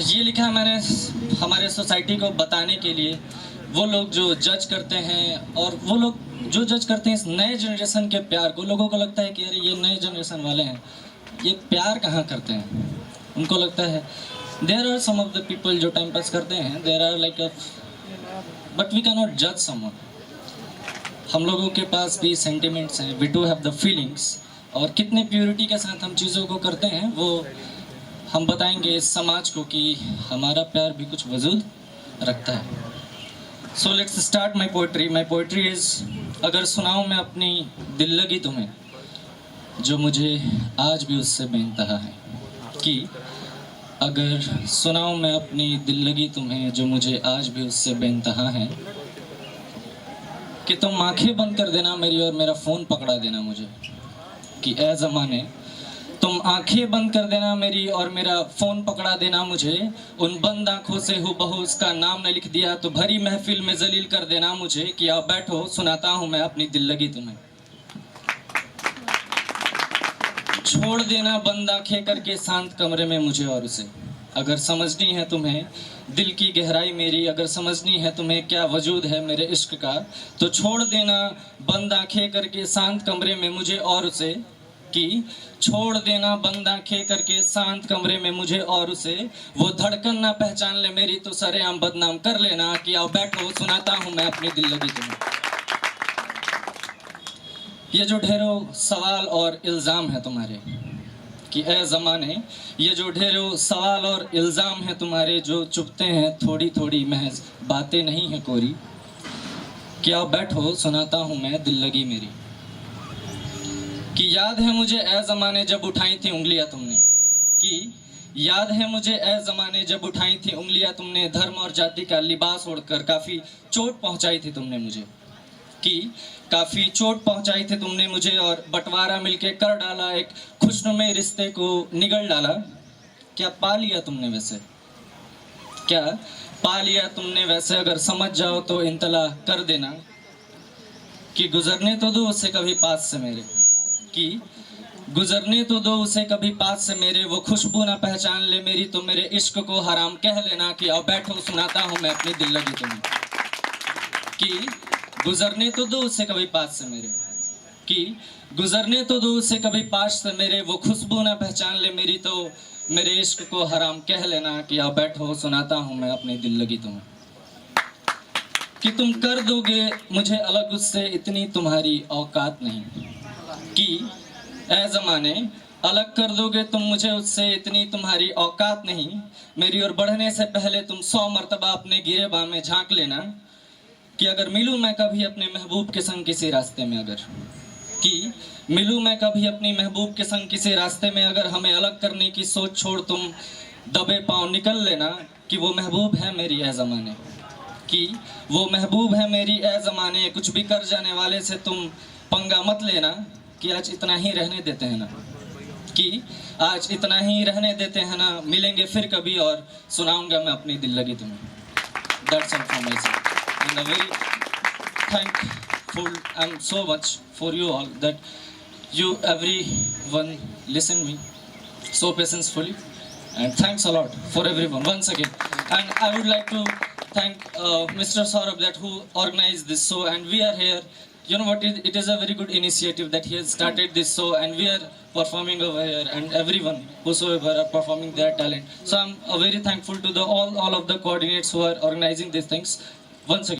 ये लिखा है मैंने हमारे सोसाइटी को बताने के लिए, वो लोग जो जज करते हैं और वो लोग जो जज करते हैं इस नए जनरेशन के प्यार को, लोगों को लगता है कि अरे ये नए जनरेशन वाले हैं, ये प्यार कहाँ करते हैं। उनको लगता है there are some of the people जो टाइम पास करते हैं, there are like but we can not जज समवन। हम लोगों के पास भी सेंटिमेंट्स हैं, we do have the feelings, और कितने प्योरिटी के साथ हम चीज़ों को करते हैं वो हम बताएंगे इस समाज को कि हमारा प्यार भी कुछ वजूद रखता है। So let's start my poetry. My poetry is, अगर सुनाऊँ मैं अपनी दिल लगी तुम्हें जो मुझे आज भी उससे बेइंतहा है, कि अगर सुनाऊँ मैं अपनी दिल लगी तुम्हें जो मुझे आज भी उससे बेइंतहा है, कि तुम आंखें बंद कर देना मेरी और मेरा फ़ोन पकड़ा देना मुझे, कि ए ज़माने तुम आंखें बंद कर देना मेरी और मेरा फ़ोन पकड़ा देना मुझे, उन बंद आंखों से हूबहू उसका नाम न लिख दिया तो भरी महफिल में जलील कर देना मुझे, कि आओ बैठो सुनाता हूँ मैं अपनी दिल लगी तुम्हें। छोड़ देना बंद आंखें करके शांत कमरे में मुझे और उसे, अगर समझनी है तुम्हें दिल की गहराई मेरी, अगर समझनी है तुम्हें क्या वजूद है मेरे इश्क का, तो छोड़ देना बंद आंखें करके शांत कमरे में मुझे और उसे, कि छोड़ देना बंद आंखें करके शांत कमरे में मुझे और उसे, वो धड़कन ना पहचान ले मेरी तो सरेआम बदनाम कर लेना, कि आओ बैठो सुनाता हूँ मैं अपनी दिल लगी तुम्हें। ये जो ढेरों सवाल और इल्ज़ाम है तुम्हारे, कि ए ज़माने ये जो ढेरों सवाल और इल्ज़ाम है तुम्हारे, जो चुभते हैं थोड़ी थोड़ी महज बातें नहीं हैं कोरी, कि आओ बैठो सुनाता हूँ मैं दिल लगी मेरी। कि याद है मुझे ए ज़माने जब उठाई थी उंगलियां तुमने, कि याद है मुझे ए ज़माने जब उठाई थी उंगलियां तुमने, धर्म और जाति का लिबास ओढ़कर काफ़ी चोट पहुंचाई थी तुमने मुझे, कि काफ़ी चोट पहुंचाई थी तुमने मुझे, और बंटवारा मिलके कर डाला एक खुशनुमे रिश्ते को निगल डाला। क्या पा लिया तुमने वैसे, क्या पा लिया तुमने वैसे, अगर समझ जाओ तो इंतला कर देना, कि गुजरने तो दो उसे कभी पास से मेरे, कि गुजरने तो दो उसे कभी पास से मेरे, वो खुशबू ना पहचान ले मेरी तो मेरे इश्क को हराम कह लेना, कि आओ बैठो सुनाता हूँ मैं अपनी दिल लगी तुम्हें। कि गुजरने तो दो उसे कभी पास से मेरे, कि गुजरने तो दो उसे कभी पास से मेरे, वो खुशबू ना पहचान ले मेरी तो मेरे इश्क को हराम कह लेना, कि आओ बैठो सुनाता हूँ मैं अपनी दिल लगी तुम्हें। कि तुम कर दोगे मुझे अलग उससे इतनी तुम्हारी औकात नहीं, कि ए ज़माने अलग कर दोगे तुम मुझे उससे इतनी तुम्हारी औकात नहीं, मेरी ओर बढ़ने से पहले तुम 100 मरतबा अपने गिरेबान में झांक लेना, कि अगर मिलूँ मैं कभी अपने महबूब के संग किसी रास्ते में, अगर कि मिलूँ मैं कभी अपनी महबूब के संग किसी रास्ते में, अगर हमें अलग करने की सोच छोड़ तुम दबे पाँव निकल लेना, कि वो महबूब है मेरी ए ज़माने, कि वो महबूब है मेरी ए ज़माने, कुछ भी कर जाने वाले से तुम पंगा मत लेना, कि आज इतना ही रहने देते हैं ना, कि आज इतना ही रहने देते हैं ना, मिलेंगे फिर कभी और सुनाऊंगा मैं अपनी दिल लगी तुम्हें। That's all from my side. And I'm very thankful and so much for you all that you everyone listen me so patiently, and thanks a lot for everyone once again. And I would like to thank Mr. Saurabh that who organized this show, and we are here. You know what, it is a very good initiative that he has started this show, and we are performing over here, and everyone whosoever are performing their talent. So I'm very thankful to the all of the coordinates who are organizing these things once again.